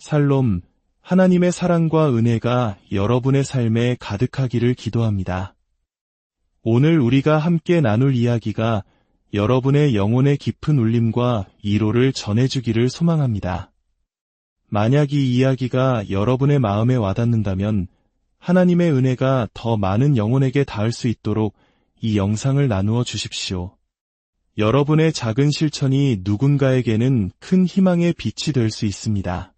살롬, 하나님의 사랑과 은혜가 여러분의 삶에 가득하기를 기도합니다. 오늘 우리가 함께 나눌 이야기가 여러분의 영혼의 깊은 울림과 위로를 전해주기를 소망합니다. 만약 이 이야기가 여러분의 마음에 와닿는다면 하나님의 은혜가 더 많은 영혼에게 닿을 수 있도록 이 영상을 나누어 주십시오. 여러분의 작은 실천이 누군가에게는 큰 희망의 빛이 될 수 있습니다.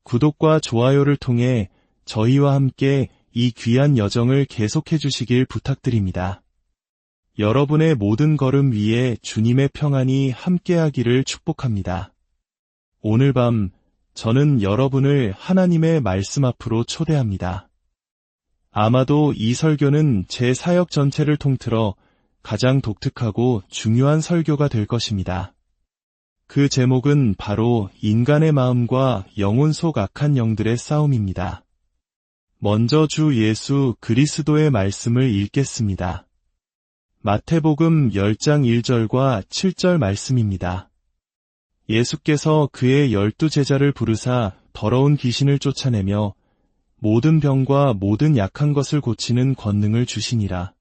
구독과 좋아요를 통해 저희와 함께 이 귀한 여정을 계속해 주시길 부탁드립니다. 여러분의 모든 걸음 위에 주님의 평안이 함께하기를 축복합니다. 오늘 밤 저는 여러분을 하나님의 말씀 앞으로 초대합니다. 아마도 이 설교는 제 사역 전체를 통틀어 가장 독특하고 중요한 설교가 될 것입니다. 그 제목은 바로 인간의 마음과 영혼 속 악한 영들의 싸움입니다. 먼저 주 예수 그리스도의 말씀을 읽겠습니다. 마태복음 10장 1절과 7절 말씀입니다. 예수께서 그의 12제자를 부르사 더러운 귀신을 쫓아내며 모든 병과 모든 약한 것을 고치는 권능을 주시니라.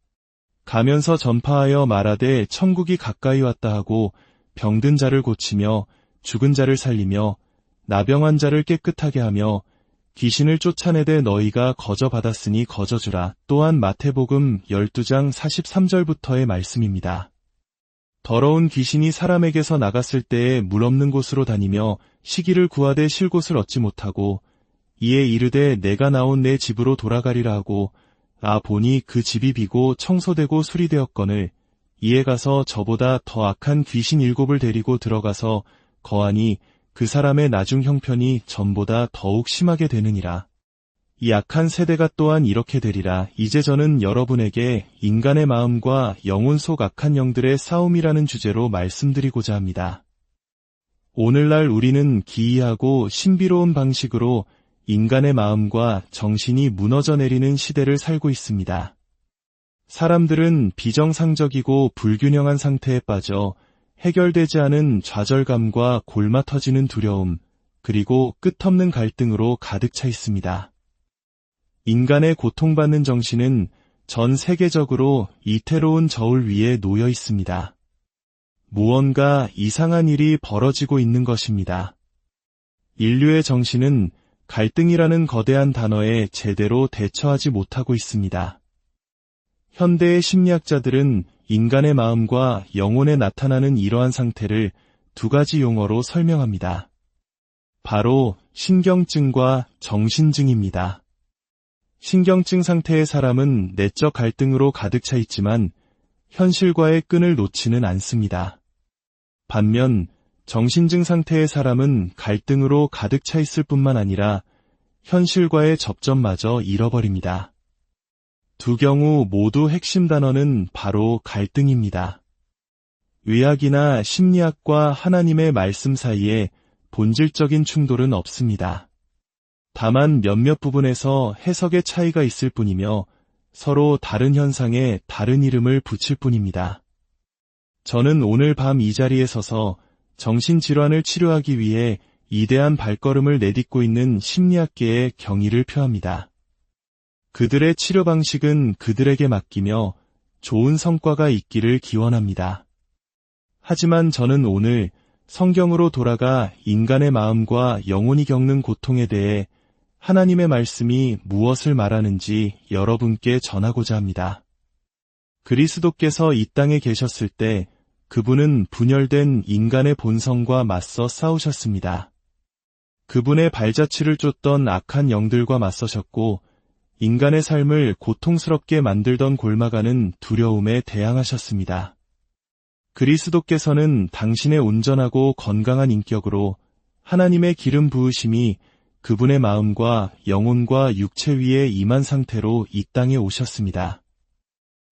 가면서 전파하여 말하되 천국이 가까이 왔다 하고 병든 자를 고치며 죽은 자를 살리며 나병한 자를 깨끗하게 하며 귀신을 쫓아내되 너희가 거저 받았으니 거저 주라. 또한 마태복음 12장 43절부터의 말씀입니다. 더러운 귀신이 사람에게서 나갔을 때에 물 없는 곳으로 다니며 시기를 구하되 쉴 곳을 얻지 못하고 이에 이르되 내가 나온 내 집으로 돌아가리라 하고 보니 그 집이 비고 청소되고 수리되었거늘 이에 가서 저보다 더 악한 귀신 7을 데리고 들어가서 거하니 그 사람의 나중 형편이 전보다 더욱 심하게 되느니라. 이 악한 세대가 또한 이렇게 되리라. 이제 저는 여러분에게 인간의 마음과 영혼 속 악한 영들의 싸움이라는 주제로 말씀드리고자 합니다. 오늘날 우리는 기이하고 신비로운 방식으로 인간의 마음과 정신이 무너져 내리는 시대를 살고 있습니다. 사람들은 비정상적이고 불균형한 상태에 빠져 해결되지 않은 좌절감과 골마 터지는 두려움, 그리고 끝없는 갈등으로 가득 차 있습니다. 인간의 고통받는 정신은 전 세계적으로 이태로운 저울 위에 놓여 있습니다. 무언가 이상한 일이 벌어지고 있는 것입니다. 인류의 정신은 갈등이라는 거대한 단어에 제대로 대처하지 못하고 있습니다. 현대의 심리학자들은 인간의 마음과 영혼에 나타나는 이러한 상태를 두 가지 용어로 설명합니다. 바로 신경증과 정신증입니다. 신경증 상태의 사람은 내적 갈등으로 가득 차 있지만 현실과의 끈을 놓지는 않습니다. 반면 정신증 상태의 사람은 갈등으로 가득 차 있을 뿐만 아니라 현실과의 접점마저 잃어버립니다. 두 경우 모두 핵심 단어는 바로 갈등입니다. 의학이나 심리학과 하나님의 말씀 사이에 본질적인 충돌은 없습니다. 다만 몇몇 부분에서 해석의 차이가 있을 뿐이며 서로 다른 현상에 다른 이름을 붙일 뿐입니다. 저는 오늘 밤 이 자리에 서서 정신질환을 치료하기 위해 이대한 발걸음을 내딛고 있는 심리학계에 경의를 표합니다. 그들의 치료 방식은 그들에게 맡기며 좋은 성과가 있기를 기원합니다. 하지만 저는 오늘 성경으로 돌아가 인간의 마음과 영혼이 겪는 고통에 대해 하나님의 말씀이 무엇을 말하는지 여러분께 전하고자 합니다. 그리스도께서 이 땅에 계셨을 때 그분은 분열된 인간의 본성과 맞서 싸우셨습니다. 그분의 발자취를 쫓던 악한 영들과 맞서셨고 인간의 삶을 고통스럽게 만들던 골마가는 두려움에 대항하셨습니다. 그리스도께서는 당신의 온전하고 건강한 인격으로 하나님의 기름 부으심이 그분의 마음과 영혼과 육체 위에 임한 상태로 이 땅에 오셨습니다.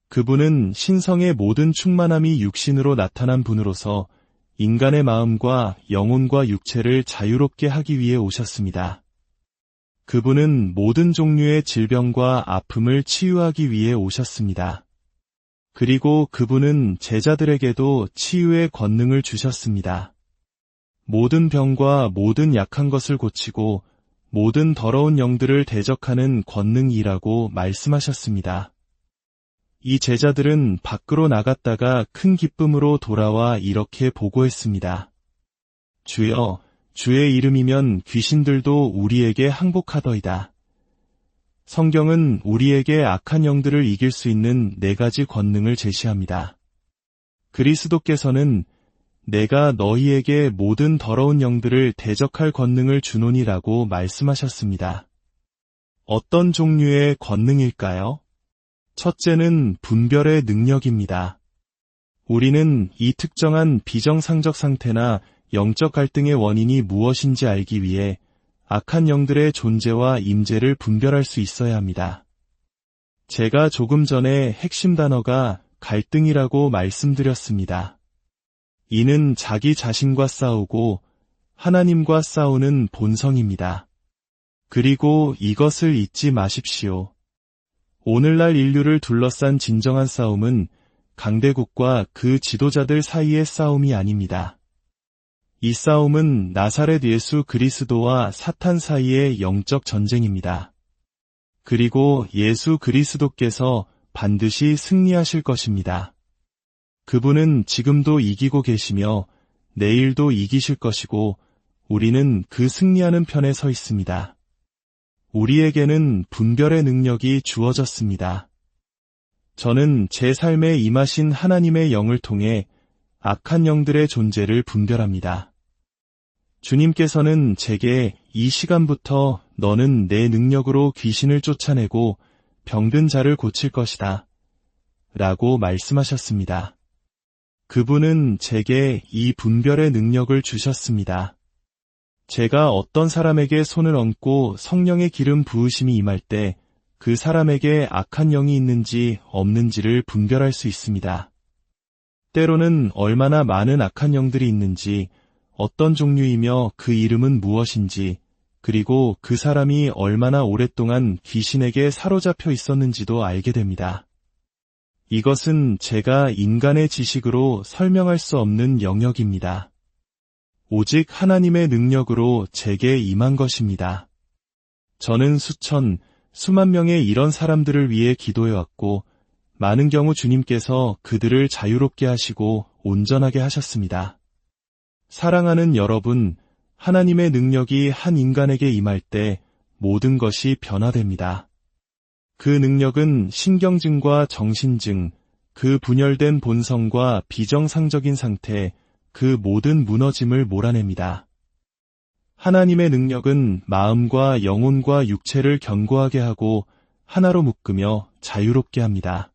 그분은 신성의 모든 충만함이 육신으로 나타난 분으로서 인간의 마음과 영혼과 육체를 자유롭게 하기 위해 오셨습니다. 그분은 모든 종류의 질병과 아픔을 치유하기 위해 오셨습니다. 그리고 그분은 제자들에게도 치유의 권능을 주셨습니다. 모든 병과 모든 약한 것을 고치고 모든 더러운 영들을 대적하는 권능이라고 말씀하셨습니다. 이 제자들은 밖으로 나갔다가 큰 기쁨으로 돌아와 이렇게 보고했습니다. 주여, 주의 이름이면 귀신들도 우리에게 항복하더이다. 성경은 우리에게 악한 영들을 이길 수 있는 4가지 권능을 제시합니다. 그리스도께서는 내가 너희에게 모든 더러운 영들을 대적할 권능을 주노니라고 말씀하셨습니다. 어떤 종류의 권능일까요? 첫째는 분별의 능력입니다. 우리는 이 특정한 비정상적 상태나 영적 갈등의 원인이 무엇인지 알기 위해 악한 영들의 존재와 임재를 분별할 수 있어야 합니다. 제가 조금 전에 핵심 단어가 갈등이라고 말씀드렸습니다. 이는 자기 자신과 싸우고 하나님과 싸우는 본성입니다. 그리고 이것을 잊지 마십시오. 오늘날 인류를 둘러싼 진정한 싸움은 강대국과 그 지도자들 사이의 싸움이 아닙니다. 이 싸움은 나사렛 예수 그리스도와 사탄 사이의 영적 전쟁입니다. 그리고 예수 그리스도께서 반드시 승리하실 것입니다. 그분은 지금도 이기고 계시며 내일도 이기실 것이고 우리는 그 승리하는 편에 서 있습니다. 우리에게는 분별의 능력이 주어졌습니다. 저는 제 삶에 임하신 하나님의 영을 통해 악한 영들의 존재를 분별합니다. 주님께서는 제게 이 시간부터 너는 내 능력으로 귀신을 쫓아내고 병든 자를 고칠 것이다. 라고 말씀하셨습니다. 그분은 제게 이 분별의 능력을 주셨습니다. 제가 어떤 사람에게 손을 얹고 성령의 기름 부으심이 임할 때 그 사람에게 악한 영이 있는지 없는지를 분별할 수 있습니다. 때로는 얼마나 많은 악한 영들이 있는지, 어떤 종류이며 그 이름은 무엇인지, 그리고 그 사람이 얼마나 오랫동안 귀신에게 사로잡혀 있었는지도 알게 됩니다. 이것은 제가 인간의 지식으로 설명할 수 없는 영역입니다. 오직 하나님의 능력으로 제게 임한 것입니다. 저는 수천, 수만 명의 이런 사람들을 위해 기도해왔고 많은 경우 주님께서 그들을 자유롭게 하시고 온전하게 하셨습니다. 사랑하는 여러분, 하나님의 능력이 한 인간에게 임할 때 모든 것이 변화됩니다. 그 능력은 신경증과 정신증, 그 분열된 본성과 비정상적인 상태, 그 모든 무너짐을 몰아냅니다. 하나님의 능력은 마음과 영혼과 육체를 견고하게 하고 하나로 묶으며 자유롭게 합니다.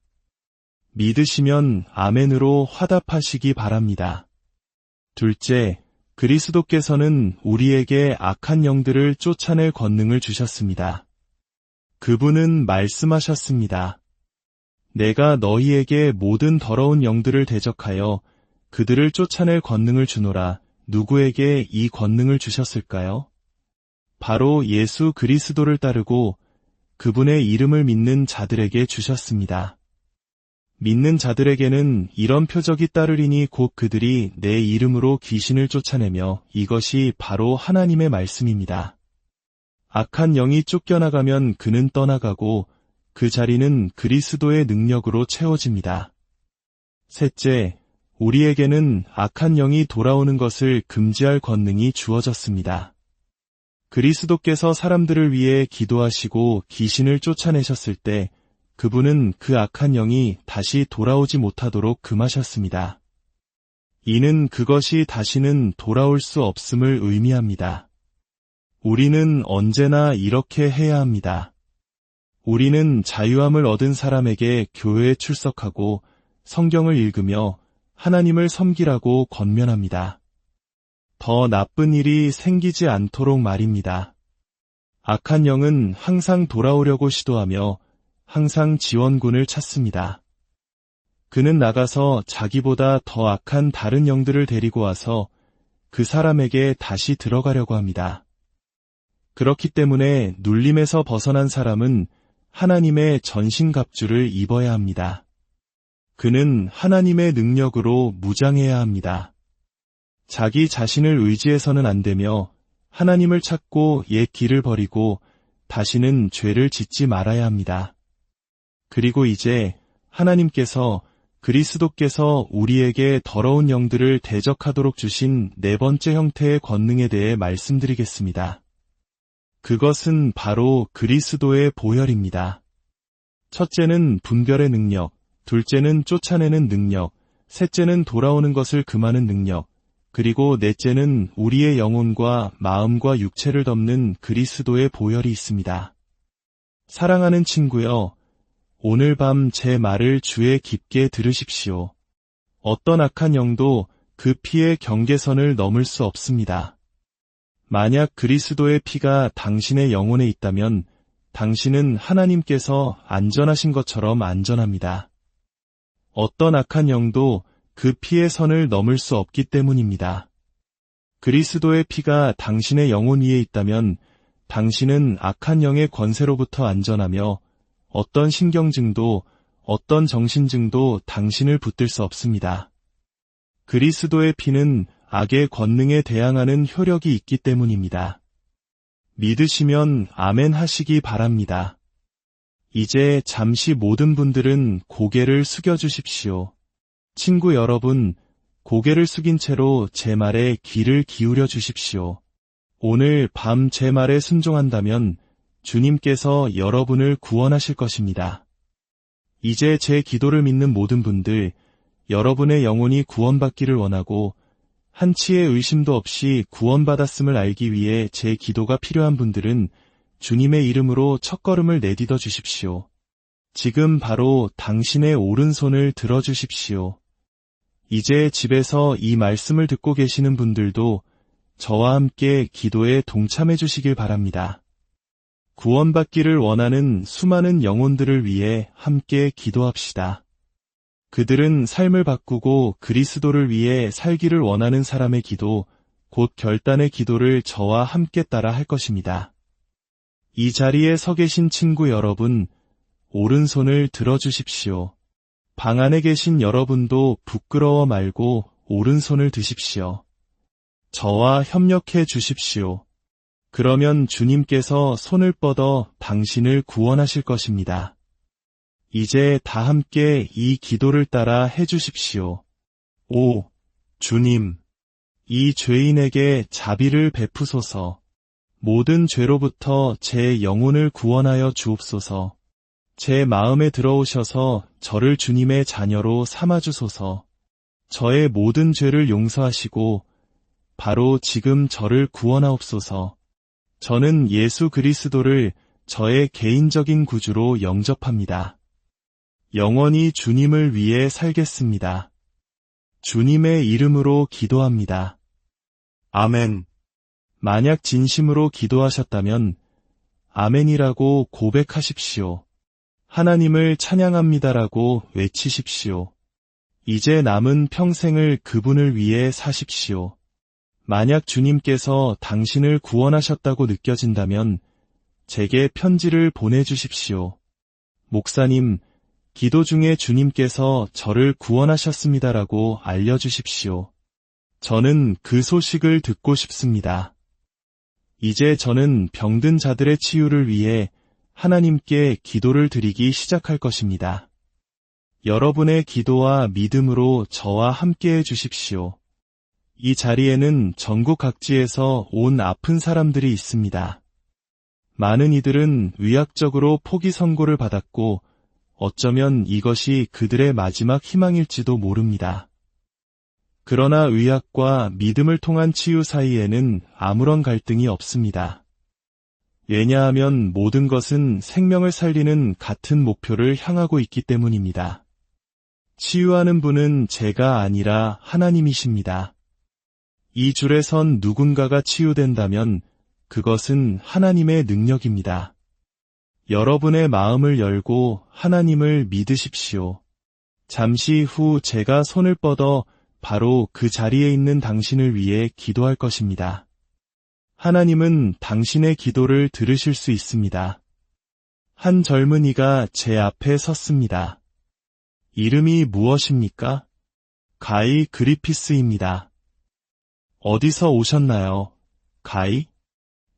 믿으시면 아멘으로 화답하시기 바랍니다. 둘째, 그리스도께서는 우리에게 악한 영들을 쫓아낼 권능을 주셨습니다. 그분은 말씀하셨습니다. 내가 너희에게 모든 더러운 영들을 대적하여 그들을 쫓아낼 권능을 주노라. 누구에게 이 권능을 주셨을까요? 바로 예수 그리스도를 따르고 그분의 이름을 믿는 자들에게 주셨습니다. 믿는 자들에게는 이런 표적이 따르리니 곧 그들이 내 이름으로 귀신을 쫓아내며 이것이 바로 하나님의 말씀입니다. 악한 영이 쫓겨나가면 그는 떠나가고 그 자리는 그리스도의 능력으로 채워집니다. 셋째, 우리에게는 악한 영이 돌아오는 것을 금지할 권능이 주어졌습니다. 그리스도께서 사람들을 위해 기도하시고 귀신을 쫓아내셨을 때 그분은 그 악한 영이 다시 돌아오지 못하도록 금하셨습니다. 이는 그것이 다시는 돌아올 수 없음을 의미합니다. 우리는 언제나 이렇게 해야 합니다. 우리는 자유함을 얻은 사람에게 교회에 출석하고 성경을 읽으며 하나님을 섬기라고 권면합니다. 더 나쁜 일이 생기지 않도록 말입니다. 악한 영은 항상 돌아오려고 시도하며 항상 지원군을 찾습니다. 그는 나가서 자기보다 더 악한 다른 영들을 데리고 와서 그 사람에게 다시 들어가려고 합니다. 그렇기 때문에 눌림에서 벗어난 사람은 하나님의 전신갑주를 입어야 합니다. 그는 하나님의 능력으로 무장해야 합니다. 자기 자신을 의지해서는 안 되며 하나님을 찾고 옛 길을 버리고 다시는 죄를 짓지 말아야 합니다. 그리고 이제 하나님께서 그리스도께서 우리에게 더러운 영들을 대적하도록 주신 네 번째 형태의 권능에 대해 말씀드리겠습니다. 그것은 바로 그리스도의 보혈입니다. 첫째는 분별의 능력, 둘째는 쫓아내는 능력, 셋째는 돌아오는 것을 금하는 능력, 그리고 넷째는 우리의 영혼과 마음과 육체를 덮는 그리스도의 보혈이 있습니다. 사랑하는 친구여, 오늘 밤 제 말을 주의 깊게 들으십시오. 어떤 악한 영도 그 피의 경계선을 넘을 수 없습니다. 만약 그리스도의 피가 당신의 영혼에 있다면 당신은 하나님께서 안전하신 것처럼 안전합니다. 어떤 악한 영도 그 피의 선을 넘을 수 없기 때문입니다. 그리스도의 피가 당신의 영혼 위에 있다면 당신은 악한 영의 권세로부터 안전하며 어떤 신경증도 어떤 정신증도 당신을 붙들 수 없습니다. 그리스도의 피는 악의 권능에 대항하는 효력이 있기 때문입니다. 믿으시면 아멘 하시기 바랍니다. 이제 잠시 모든 분들은 고개를 숙여주십시오. 친구 여러분, 고개를 숙인 채로 제 말에 귀를 기울여 주십시오. 오늘 밤 제 말에 순종한다면 주님께서 여러분을 구원하실 것입니다. 이제 제 기도를 믿는 모든 분들, 여러분의 영혼이 구원받기를 원하고 한치의 의심도 없이 구원받았음을 알기 위해 제 기도가 필요한 분들은 주님의 이름으로 첫걸음을 내딛어 주십시오. 지금 바로 당신의 오른손을 들어 주십시오. 이제 집에서 이 말씀을 듣고 계시는 분들도 저와 함께 기도에 동참해 주시길 바랍니다. 구원받기를 원하는 수많은 영혼들을 위해 함께 기도합시다. 그들은 삶을 바꾸고 그리스도를 위해 살기를 원하는 사람의 기도, 곧 결단의 기도를 저와 함께 따라 할 것입니다. 이 자리에 서 계신 친구 여러분, 오른손을 들어주십시오. 방 안에 계신 여러분도 부끄러워 말고 오른손을 드십시오. 저와 협력해 주십시오. 그러면 주님께서 손을 뻗어 당신을 구원하실 것입니다. 이제 다 함께 이 기도를 따라 해주십시오. 오, 주님, 이 죄인에게 자비를 베푸소서. 모든 죄로부터 제 영혼을 구원하여 주옵소서. 제 마음에 들어오셔서 저를 주님의 자녀로 삼아주소서. 저의 모든 죄를 용서하시고 바로 지금 저를 구원하옵소서. 저는 예수 그리스도를 저의 개인적인 구주로 영접합니다. 영원히 주님을 위해 살겠습니다. 주님의 이름으로 기도합니다. 아멘. 만약 진심으로 기도하셨다면 아멘이라고 고백하십시오. 하나님을 찬양합니다라고 외치십시오. 이제 남은 평생을 그분을 위해 사십시오. 만약 주님께서 당신을 구원하셨다고 느껴진다면 제게 편지를 보내주십시오. 목사님, 기도 중에 주님께서 저를 구원하셨습니다라고 알려주십시오. 저는 그 소식을 듣고 싶습니다. 이제 저는 병든 자들의 치유를 위해 하나님께 기도를 드리기 시작할 것입니다. 여러분의 기도와 믿음으로 저와 함께 해주십시오. 이 자리에는 전국 각지에서 온 아픈 사람들이 있습니다. 많은 이들은 의학적으로 포기 선고를 받았고 어쩌면 이것이 그들의 마지막 희망일지도 모릅니다. 그러나 의학과 믿음을 통한 치유 사이에는 아무런 갈등이 없습니다. 왜냐하면 모든 것은 생명을 살리는 같은 목표를 향하고 있기 때문입니다. 치유하는 분은 제가 아니라 하나님이십니다. 이 줄에 선 누군가가 치유된다면 그것은 하나님의 능력입니다. 여러분의 마음을 열고 하나님을 믿으십시오. 잠시 후 제가 손을 뻗어 바로 그 자리에 있는 당신을 위해 기도할 것입니다. 하나님은 당신의 기도를 들으실 수 있습니다. 한 젊은이가 제 앞에 섰습니다. 이름이 무엇입니까? 가이 그리피스입니다. 어디서 오셨나요? 가이?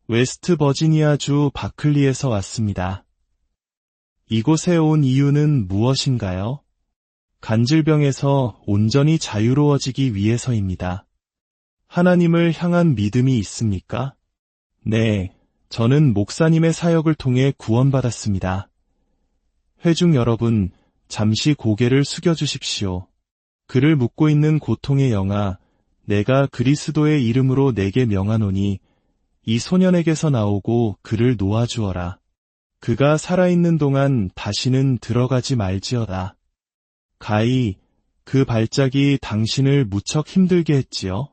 웨스트 버지니아주 바클리에서 왔습니다. 이곳에 온 이유는 무엇인가요? 간질병에서 온전히 자유로워지기 위해서입니다. 하나님을 향한 믿음이 있습니까? 네, 저는 목사님의 사역을 통해 구원받았습니다. 회중 여러분, 잠시 고개를 숙여주십시오. 그를 묻고 있는 고통의 영아, 내가 그리스도의 이름으로 내게 명하노니 이 소년에게서 나오고 그를 놓아주어라. 그가 살아있는 동안 다시는 들어가지 말지어다. 가히 그 발작이 당신을 무척 힘들게 했지요?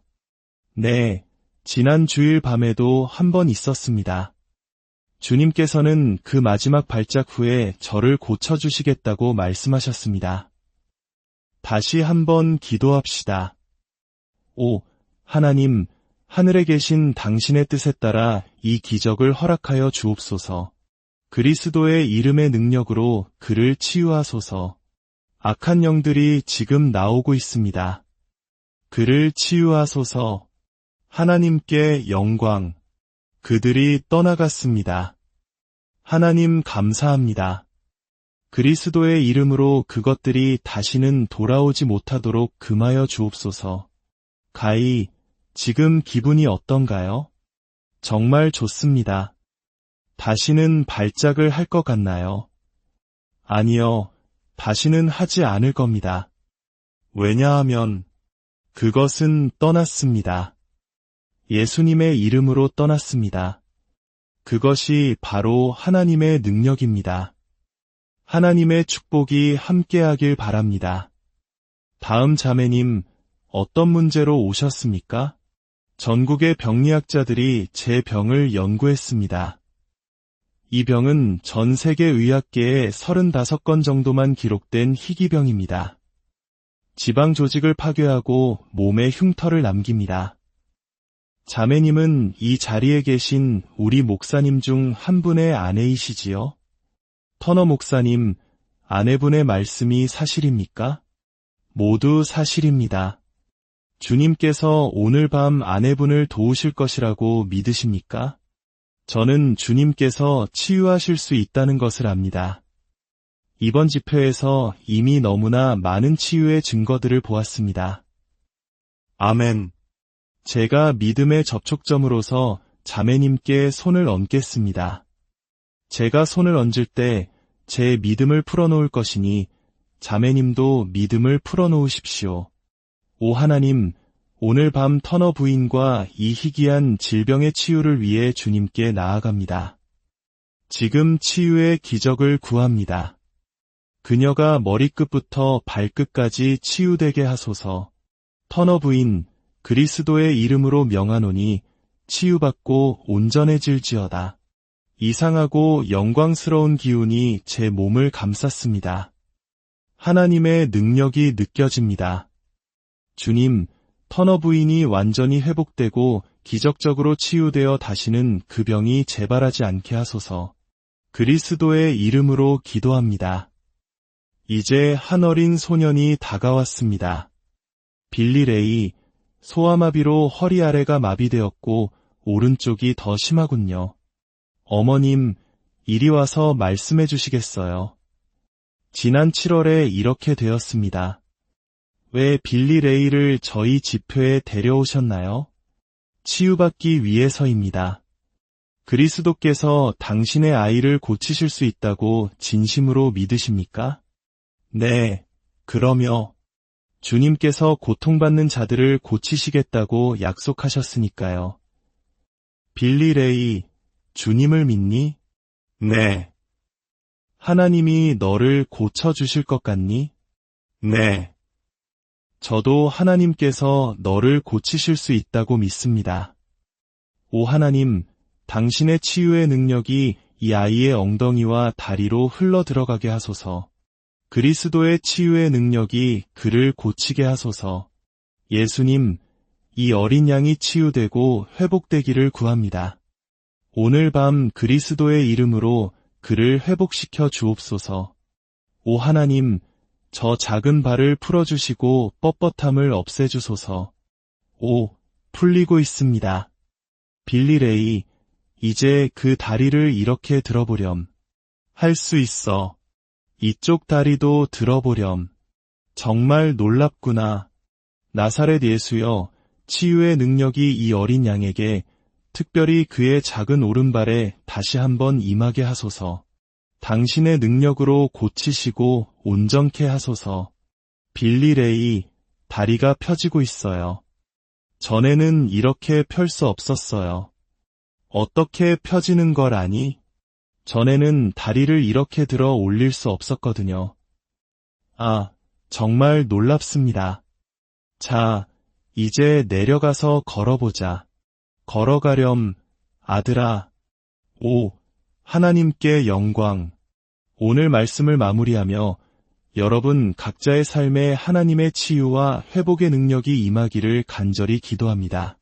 네, 지난 주일 밤에도 한 번 있었습니다. 주님께서는 그 마지막 발작 후에 저를 고쳐주시겠다고 말씀하셨습니다. 다시 한번 기도합시다. 오, 하나님, 하늘에 계신 당신의 뜻에 따라 이 기적을 허락하여 주옵소서. 그리스도의 이름의 능력으로 그를 치유하소서. 악한 영들이 지금 나오고 있습니다. 그를 치유하소서. 하나님께 영광. 그들이 떠나갔습니다. 하나님 감사합니다. 그리스도의 이름으로 그것들이 다시는 돌아오지 못하도록 금하여 주옵소서. 가히, 지금 기분이 어떤가요? 정말 좋습니다. 다시는 발작을 할 것 같나요? 아니요, 다시는 하지 않을 겁니다. 왜냐하면 그것은 떠났습니다. 예수님의 이름으로 떠났습니다. 그것이 바로 하나님의 능력입니다. 하나님의 축복이 함께하길 바랍니다. 다음 자매님, 어떤 문제로 오셨습니까? 전국의 병리학자들이 제 병을 연구했습니다. 이 병은 전 세계 의학계에 35건 정도만 기록된 희귀병입니다. 지방 조직을 파괴하고 몸에 흉터를 남깁니다. 자매님은 이 자리에 계신 우리 목사님 중 한 분의 아내이시지요? 터너 목사님, 아내분의 말씀이 사실입니까? 모두 사실입니다. 주님께서 오늘 밤 아내분을 도우실 것이라고 믿으십니까? 저는 주님께서 치유하실 수 있다는 것을 압니다. 이번 집회에서 이미 너무나 많은 치유의 증거들을 보았습니다. 아멘. 제가 믿음의 접촉점으로서 자매님께 손을 얹겠습니다. 제가 손을 얹을 때 제 믿음을 풀어놓을 것이니 자매님도 믿음을 풀어놓으십시오. 오 하나님, 오늘 밤 터너 부인과 이 희귀한 질병의 치유를 위해 주님께 나아갑니다. 지금 치유의 기적을 구합니다. 그녀가 머리끝부터 발끝까지 치유되게 하소서. 터너 부인, 그리스도의 이름으로 명하노니 치유받고 온전해질지어다. 이상하고 영광스러운 기운이 제 몸을 감쌌습니다. 하나님의 능력이 느껴집니다. 주님, 터너 부인이 완전히 회복되고 기적적으로 치유되어 다시는 그 병이 재발하지 않게 하소서. 그리스도의 이름으로 기도합니다. 이제 한 어린 소년이 다가왔습니다. 빌리 레이, 소아마비로 허리 아래가 마비되었고 오른쪽이 더 심하군요. 어머님, 이리 와서 말씀해 주시겠어요? 지난 7월에 이렇게 되었습니다. 왜 빌리 레이를 저희 집회에 데려오셨나요? 치유받기 위해서입니다. 그리스도께서 당신의 아이를 고치실 수 있다고 진심으로 믿으십니까? 네, 그러며 주님께서 고통받는 자들을 고치시겠다고 약속하셨으니까요. 빌리 레이, 주님을 믿니? 네. 하나님이 너를 고쳐주실 것 같니? 네. 저도 하나님께서 너를 고치실 수 있다고 믿습니다. 오 하나님, 당신의 치유의 능력이 이 아이의 엉덩이와 다리로 흘러 들어가게 하소서. 그리스도의 치유의 능력이 그를 고치게 하소서. 예수님, 이 어린 양이 치유되고 회복되기를 구합니다. 오늘 밤 그리스도의 이름으로 그를 회복시켜 주옵소서. 오 하나님, 저 작은 발을 풀어주시고 뻣뻣함을 없애주소서. 오, 풀리고 있습니다. 빌리 레이, 이제 그 다리를 이렇게 들어보렴. 할 수 있어. 이쪽 다리도 들어보렴. 정말 놀랍구나. 나사렛 예수여, 치유의 능력이 이 어린 양에게, 특별히 그의 작은 오른발에 다시 한번 임하게 하소서. 당신의 능력으로 고치시고 온전케 하소서. 빌리 레이, 다리가 펴지고 있어요. 전에는 이렇게 펼 수 없었어요. 어떻게 펴지는 걸 아니? 전에는 다리를 이렇게 들어 올릴 수 없었거든요. 아, 정말 놀랍습니다. 자, 이제 내려가서 걸어보자. 걸어가렴, 아들아. 오, 하나님께 영광. 오늘 말씀을 마무리하며 여러분 각자의 삶에 하나님의 치유와 회복의 능력이 임하기를 간절히 기도합니다.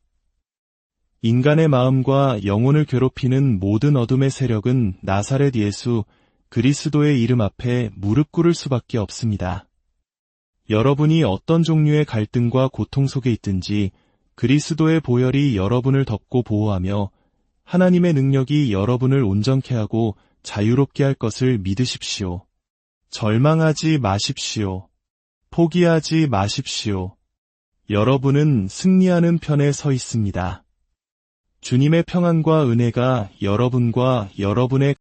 인간의 마음과 영혼을 괴롭히는 모든 어둠의 세력은 나사렛 예수 그리스도의 이름 앞에 무릎 꿇을 수밖에 없습니다. 여러분이 어떤 종류의 갈등과 고통 속에 있든지 그리스도의 보혈이 여러분을 덮고 보호하며 하나님의 능력이 여러분을 온전케 하고 자유롭게 할 것을 믿으십시오. 절망하지 마십시오. 포기하지 마십시오. 여러분은 승리하는 편에 서 있습니다. 주님의 평안과 은혜가 여러분과 여러분의